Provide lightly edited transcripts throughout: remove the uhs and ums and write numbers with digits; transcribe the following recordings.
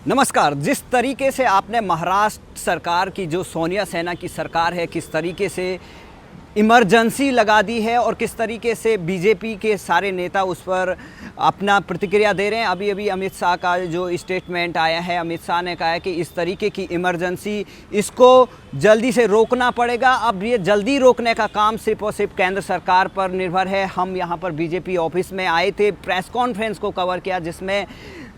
नमस्कार। जिस तरीके से आपने महाराष्ट्र सरकार की जो सोनिया सेना की सरकार है, किस तरीके से इमरजेंसी लगा दी है और किस तरीके से बीजेपी के सारे नेता उस पर अपना प्रतिक्रिया दे रहे हैं। अभी अभी अमित शाह का जो स्टेटमेंट आया है, अमित शाह ने कहा है कि इस तरीके की इमरजेंसी इसको जल्दी से रोकना पड़ेगा। अब ये जल्दी रोकने का काम सिर्फ और सिर्फ केंद्र सरकार पर निर्भर है। हम यहाँ पर बीजेपी ऑफिस में आए थे, प्रेस कॉन्फ्रेंस को कवर किया जिसमें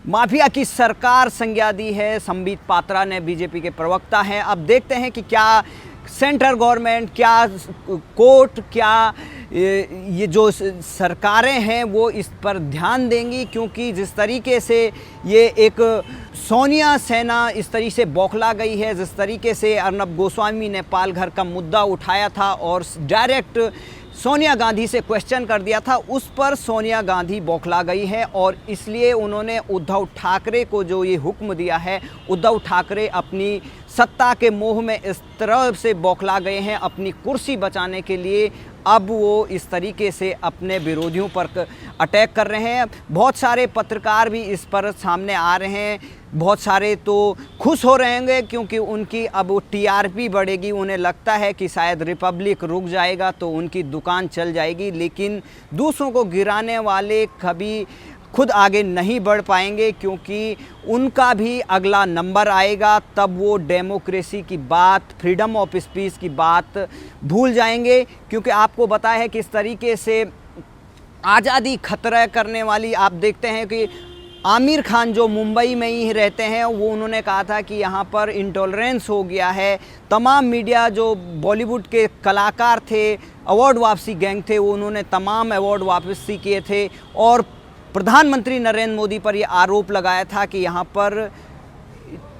माफिया की सरकार संज्ञा दी है। संबित पात्रा ने, बीजेपी के प्रवक्ता हैं। अब देखते हैं कि क्या सेंट्रल गवर्नमेंट, क्या कोर्ट, क्या ये जो सरकारें हैं वो इस पर ध्यान देंगी, क्योंकि जिस तरीके से ये एक सोनिया सेना इस तरीके से बौखला गई है, जिस तरीके से अर्नब गोस्वामी ने पालघर का मुद्दा उठाया था और डायरेक्ट सोनिया गांधी से क्वेश्चन कर दिया था, उस पर सोनिया गांधी बौखला गई है और इसलिए उन्होंने उद्धव ठाकरे को जो ये हुक्म दिया है, उद्धव ठाकरे अपनी सत्ता के मोह में इस तरह से बौखला गए हैं अपनी कुर्सी बचाने के लिए। अब वो इस तरीके से अपने विरोधियों पर अटैक कर रहे हैं। बहुत सारे पत्रकार भी इस पर सामने आ रहे हैं। बहुत सारे तो खुश हो रहेंगे क्योंकि उनकी अब टीआरपी बढ़ेगी। उन्हें लगता है कि शायद रिपब्लिक रुक जाएगा तो उनकी दुकान चल जाएगी, लेकिन दूसरों को गिराने वाले कभी खुद आगे नहीं बढ़ पाएंगे, क्योंकि उनका भी अगला नंबर आएगा। तब वो डेमोक्रेसी की बात, फ्रीडम ऑफ स्पीच की बात भूल जाएंगे। क्योंकि आपको पता है किस तरीके से आज़ादी खतरा करने वाली, आप देखते हैं कि आमिर खान जो मुंबई में ही रहते हैं, वो उन्होंने कहा था कि यहाँ पर इंटॉलरेंस हो गया है। तमाम मीडिया जो बॉलीवुड के कलाकार थे, अवार्ड वापसी गैंग थे, वो उन्होंने तमाम अवार्ड वापसी किए थे और प्रधानमंत्री नरेंद्र मोदी पर यह आरोप लगाया था कि यहाँ पर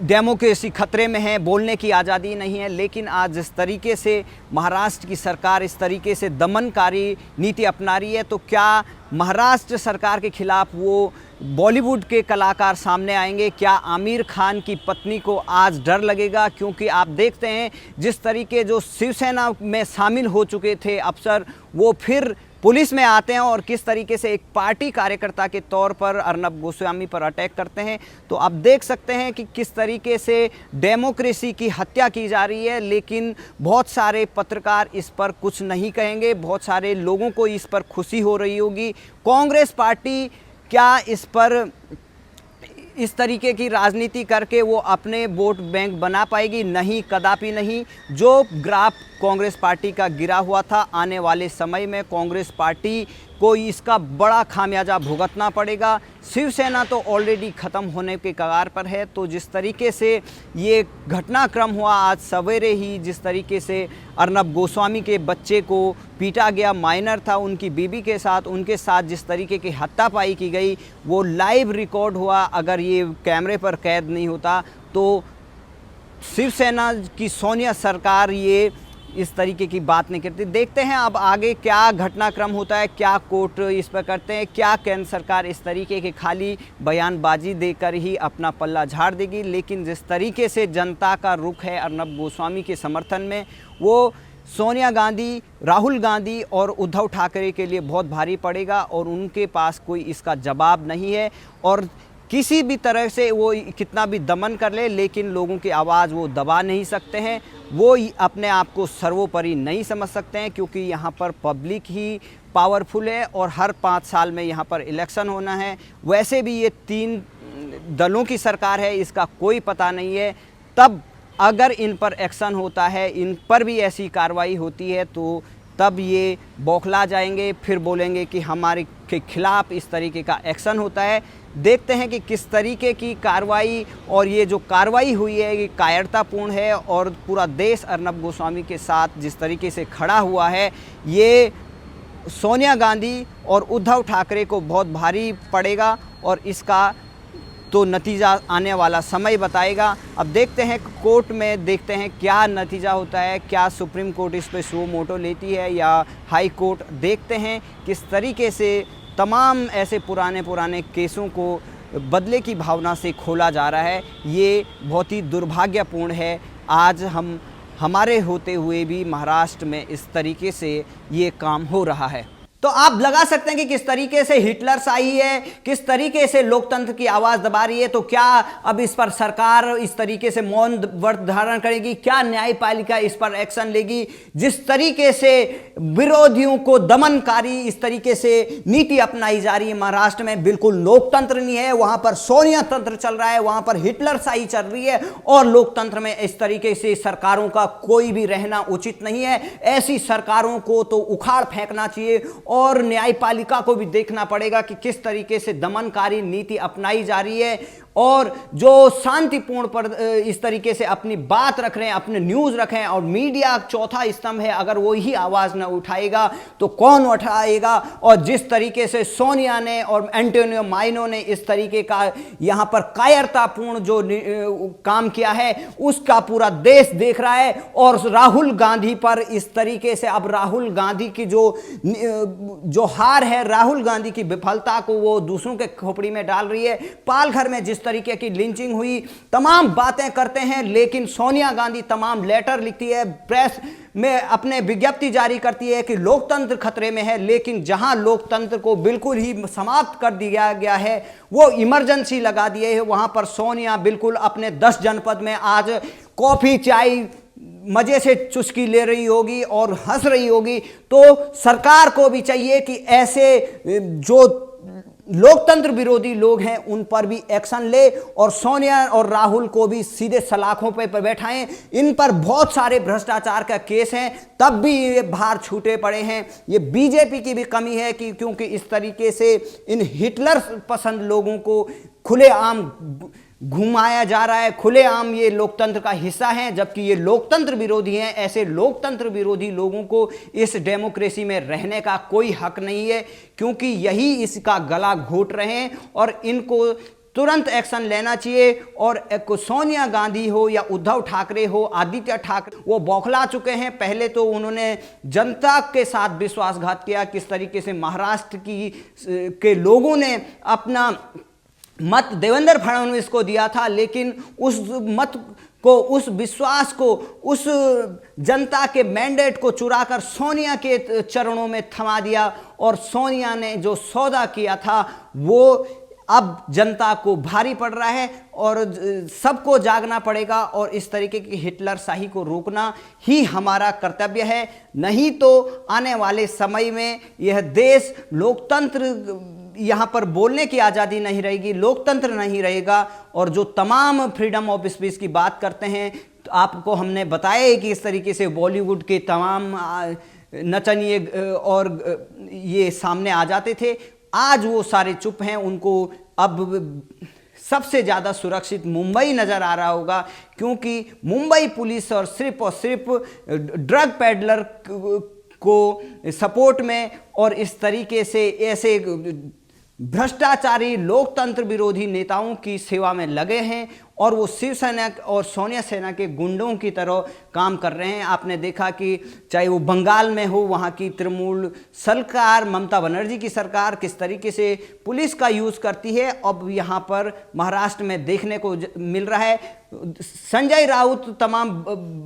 डेमोक्रेसी खतरे में है, बोलने की आज़ादी नहीं है। लेकिन आज जिस तरीके से महाराष्ट्र की सरकार इस तरीके से दमनकारी नीति अपना रही है, तो क्या महाराष्ट्र सरकार के खिलाफ वो बॉलीवुड के कलाकार सामने आएंगे? क्या आमिर खान की पत्नी को आज डर लगेगा? क्योंकि आप देखते हैं जिस तरीके जो शिवसेना में शामिल हो चुके थे अफसर, वो फिर पुलिस में आते हैं और किस तरीके से एक पार्टी कार्यकर्ता के तौर पर अर्नब गोस्वामी पर अटैक करते हैं। तो आप देख सकते हैं कि किस तरीके से डेमोक्रेसी की हत्या की जा रही है। लेकिन बहुत सारे पत्रकार इस पर कुछ नहीं कहेंगे। बहुत सारे लोगों को इस पर खुशी हो रही होगी। कांग्रेस पार्टी क्या इस पर इस तरीके की राजनीति करके वो अपने वोट बैंक बना पाएगी? नहीं, कदापि नहीं। जो ग्राफ कांग्रेस पार्टी का गिरा हुआ था, आने वाले समय में कांग्रेस पार्टी को इसका बड़ा खामियाजा भुगतना पड़ेगा। शिवसेना तो ऑलरेडी ख़त्म होने के कगार पर है। तो जिस तरीके से ये घटनाक्रम हुआ आज सवेरे ही, जिस तरीके से अर्नब गोस्वामी के बच्चे को पीटा गया, माइनर था, उनकी बीबी के साथ, उनके साथ जिस तरीके की हाथापाई की गई, वो लाइव रिकॉर्ड हुआ। अगर ये कैमरे पर कैद नहीं होता तो शिवसेना की सोनिया सरकार ये इस तरीके की बात नहीं करती। देखते हैं अब आगे क्या घटनाक्रम होता है, क्या कोर्ट इस पर करते हैं, क्या केंद्र सरकार इस तरीके के खाली बयानबाजी देकर ही अपना पल्ला झाड़ देगी। लेकिन जिस तरीके से जनता का रुख है अर्नब गोस्वामी के समर्थन में, वो सोनिया गांधी, राहुल गांधी और उद्धव ठाकरे के लिए बहुत भारी पड़ेगा और उनके पास कोई इसका जवाब नहीं है। और किसी भी तरह से वो कितना भी दमन कर ले, लेकिन लोगों की आवाज़ वो दबा नहीं सकते हैं। वो अपने आप को सर्वोपरि नहीं समझ सकते हैं, क्योंकि यहाँ पर पब्लिक ही पावरफुल है और हर 5 साल में यहाँ पर इलेक्शन होना है। वैसे भी ये 3 दलों की सरकार है, इसका कोई पता नहीं है। तब अगर इन पर एक्शन होता है, इन पर भी ऐसी कार्रवाई होती है, तो तब ये बौखला जाएंगे, फिर बोलेंगे कि हमारे के खिलाफ इस तरीके का एक्शन होता है। देखते हैं कि किस तरीके की कार्रवाई, और ये जो कार्रवाई हुई है ये कायरतापूर्ण है और पूरा देश अर्नब गोस्वामी के साथ जिस तरीके से खड़ा हुआ है, ये सोनिया गांधी और उद्धव ठाकरे को बहुत भारी पड़ेगा और इसका तो नतीजा आने वाला समय बताएगा। अब देखते हैं कोर्ट में, देखते हैं क्या नतीजा होता है, क्या सुप्रीम कोर्ट इस पर सो मोटो लेती है या हाई कोर्ट। देखते हैं किस तरीके से तमाम ऐसे पुराने केसों को बदले की भावना से खोला जा रहा है। ये बहुत ही दुर्भाग्यपूर्ण है। आज हमारे होते हुए भी महाराष्ट्र में इस तरीके से ये काम हो रहा है। तो आप लगा सकते हैं कि किस तरीके से हिटलर शाही है, किस तरीके से लोकतंत्र की आवाज दबा रही है। तो क्या अब इस पर सरकार इस तरीके से मौन व्रत धारण करेगी? क्या न्यायपालिका इस पर एक्शन लेगी? जिस तरीके से विरोधियों को दमनकारी इस तरीके से नीति अपनाई जा रही है महाराष्ट्र में, बिल्कुल लोकतंत्र नहीं है, वहां पर सोनिया तंत्र चल रहा है, वहां पर हिटलर शाही चल रही है और लोकतंत्र में इस तरीके से सरकारों का कोई भी रहना उचित नहीं है। ऐसी सरकारों को तो उखाड़ फेंकना चाहिए और न्यायपालिका को भी देखना पड़ेगा कि किस तरीके से दमनकारी नीति अपनाई जा रही है और जो शांतिपूर्ण पर इस तरीके से अपनी बात रख रहे हैं, अपने न्यूज़ रखें और मीडिया चौथा स्तंभ है, अगर वो ही आवाज़ न उठाएगा तो कौन उठाएगा? और जिस तरीके से सोनिया ने और एंटोनियो माइनो ने इस तरीके का यहाँ पर कायरतापूर्ण जो काम किया है उसका पूरा देश देख रहा है। और राहुल गांधी पर इस तरीके से अब राहुल गांधी की जो हार है, राहुल गांधी की विफलता को वो दूसरों के खोपड़ी में डाल रही है। पालघर में जिस तरीके की लिंचिंग हुई, तमाम बातें करते हैं, लेकिन सोनिया गांधी तमाम लेटर लिखती है, प्रेस में अपने विज्ञप्ति जारी करती है कि लोकतंत्र खतरे में है, लेकिन जहां लोकतंत्र को बिल्कुल ही समाप्त कर दिया गया है, वो इमरजेंसी लगा दिए है, वहां पर सोनिया बिल्कुल अपने 10 जनपद में आज कॉफी चाय मजे से चुस्की ले रही होगी और हंस रही होगी। तो सरकार को भी चाहिए कि ऐसे जो लोकतंत्र विरोधी लोग हैं उन पर भी एक्शन ले और सोनिया और राहुल को भी सीधे सलाखों पर बैठाएं। इन पर बहुत सारे भ्रष्टाचार का केस हैं, तब भी ये बाहर छूटे पड़े हैं। ये बीजेपी की भी कमी है कि क्योंकि इस तरीके से इन हिटलर पसंद लोगों को खुलेआम घुमाया जा रहा है, खुलेआम ये लोकतंत्र का हिस्सा है, जबकि ये लोकतंत्र विरोधी हैं। ऐसे लोकतंत्र विरोधी लोगों को इस डेमोक्रेसी में रहने का कोई हक नहीं है, क्योंकि यही इसका गला घोट रहे हैं और इनको तुरंत एक्शन लेना चाहिए। और सोनिया गांधी हो या उद्धव ठाकरे हो, आदित्य ठाकरे, वो बौखला चुके हैं। पहले तो उन्होंने जनता के साथ विश्वासघात किया, किस तरीके से महाराष्ट्र के लोगों ने अपना मत देवेंद्र फडणवीस को दिया था, लेकिन उस मत को, उस विश्वास को, उस जनता के मैंडेट को चुराकर सोनिया के चरणों में थमा दिया और सोनिया ने जो सौदा किया था वो अब जनता को भारी पड़ रहा है और सबको जागना पड़ेगा और इस तरीके की हिटलर शाही को रोकना ही हमारा कर्तव्य है। नहीं तो आने वाले समय में यह देश लोकतंत्र, यहाँ पर बोलने की आज़ादी नहीं रहेगी, लोकतंत्र नहीं रहेगा। और जो तमाम फ्रीडम ऑफ स्पीच की बात करते हैं, तो आपको हमने बताया है कि इस तरीके से बॉलीवुड के तमाम नचनिए और ये सामने आ जाते थे, आज वो सारे चुप हैं। उनको अब सबसे ज़्यादा सुरक्षित मुंबई नज़र आ रहा होगा, क्योंकि मुंबई पुलिस और सिर्फ ड्रग पेडलर को सपोर्ट में और इस तरीके से ऐसे भ्रष्टाचारी लोकतंत्र विरोधी नेताओं की सेवा में लगे हैं और वो शिवसेना और सोनिया सेना के गुंडों की तरह काम कर रहे हैं। आपने देखा कि चाहे वो बंगाल में हो, वहाँ की तृणमूल सरकार, ममता बनर्जी की सरकार किस तरीके से पुलिस का यूज़ करती है, अब यहाँ पर महाराष्ट्र में देखने को मिल रहा है। संजय राउत तमाम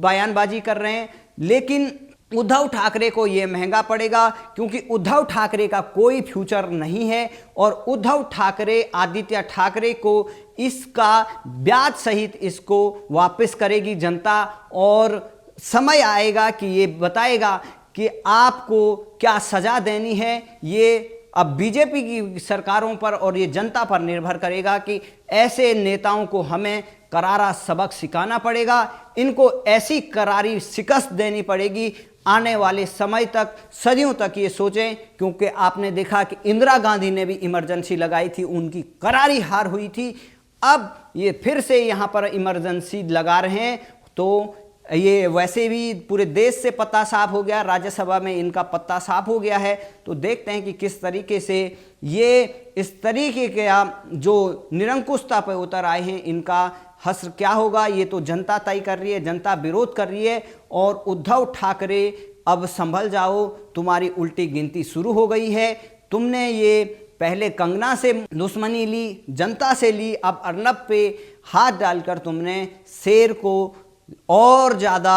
बयानबाजी कर रहे हैं, लेकिन उद्धव ठाकरे को यह महंगा पड़ेगा, क्योंकि उद्धव ठाकरे का कोई फ्यूचर नहीं है और उद्धव ठाकरे, आदित्य ठाकरे को इसका ब्याज सहित इसको वापस करेगी जनता और समय आएगा कि ये बताएगा कि आपको क्या सजा देनी है। ये अब बीजेपी की सरकारों पर और ये जनता पर निर्भर करेगा कि ऐसे नेताओं को हमें करारा सबक सिखाना पड़ेगा, इनको ऐसी करारी शिकस्त देनी पड़ेगी आने वाले समय तक, सदियों तक ये सोचें। क्योंकि आपने देखा कि इंदिरा गांधी ने भी इमरजेंसी लगाई थी, उनकी करारी हार हुई थी। अब ये फिर से यहाँ पर इमरजेंसी लगा रहे हैं, तो ये वैसे भी पूरे देश से पत्ता साफ हो गया, राज्यसभा में इनका पत्ता साफ हो गया है। तो देखते हैं कि किस तरीके से ये इस तरीके के जो निरंकुशता पर उतर आए हैं, इनका हश्र क्या होगा, ये तो जनता तय कर रही है, जनता विरोध कर रही है। और उद्धव ठाकरे अब संभल जाओ, तुम्हारी उल्टी गिनती शुरू हो गई है। तुमने ये पहले कंगना से दुश्मनी ली, जनता से ली, अब अर्नब पे हाथ डालकर तुमने शेर को और ज़्यादा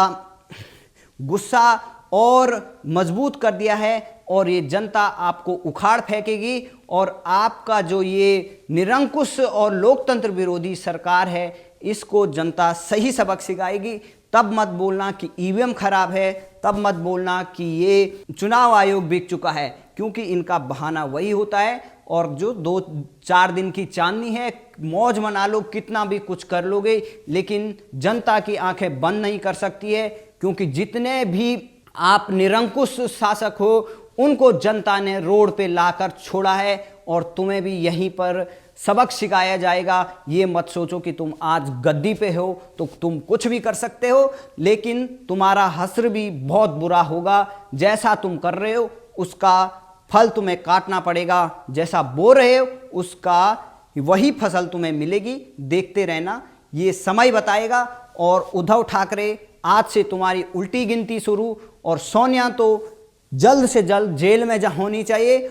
गुस्सा और मजबूत कर दिया है और ये जनता आपको उखाड़ फेंकेगी और आपका जो ये निरंकुश और लोकतंत्र विरोधी सरकार है इसको जनता सही सबक सिखाएगी। तब मत बोलना कि ईवीएम खराब है, तब मत बोलना कि ये चुनाव आयोग बिक चुका है, क्योंकि इनका बहाना वही होता है। और जो 2-4 दिन की चांदनी है, मौज मना लो, कितना भी कुछ कर लोगे, लेकिन जनता की आंखें बंद नहीं कर सकती है, क्योंकि जितने भी आप निरंकुश शासक हो उनको जनता ने रोड पे लाकर छोड़ा है और तुम्हें भी यहीं पर सबक सिखाया जाएगा। ये मत सोचो कि तुम आज गद्दी पे हो तो तुम कुछ भी कर सकते हो, लेकिन तुम्हारा हश्र भी बहुत बुरा होगा। जैसा तुम कर रहे हो उसका फल तुम्हें काटना पड़ेगा, जैसा बो रहे हो उसका वही फसल तुम्हें मिलेगी। देखते रहना, ये समय बताएगा। और उद्धव ठाकरे, आज से तुम्हारी उल्टी गिनती शुरू, और सोनिया तो जल्द से जल्द जेल में होनी चाहिए।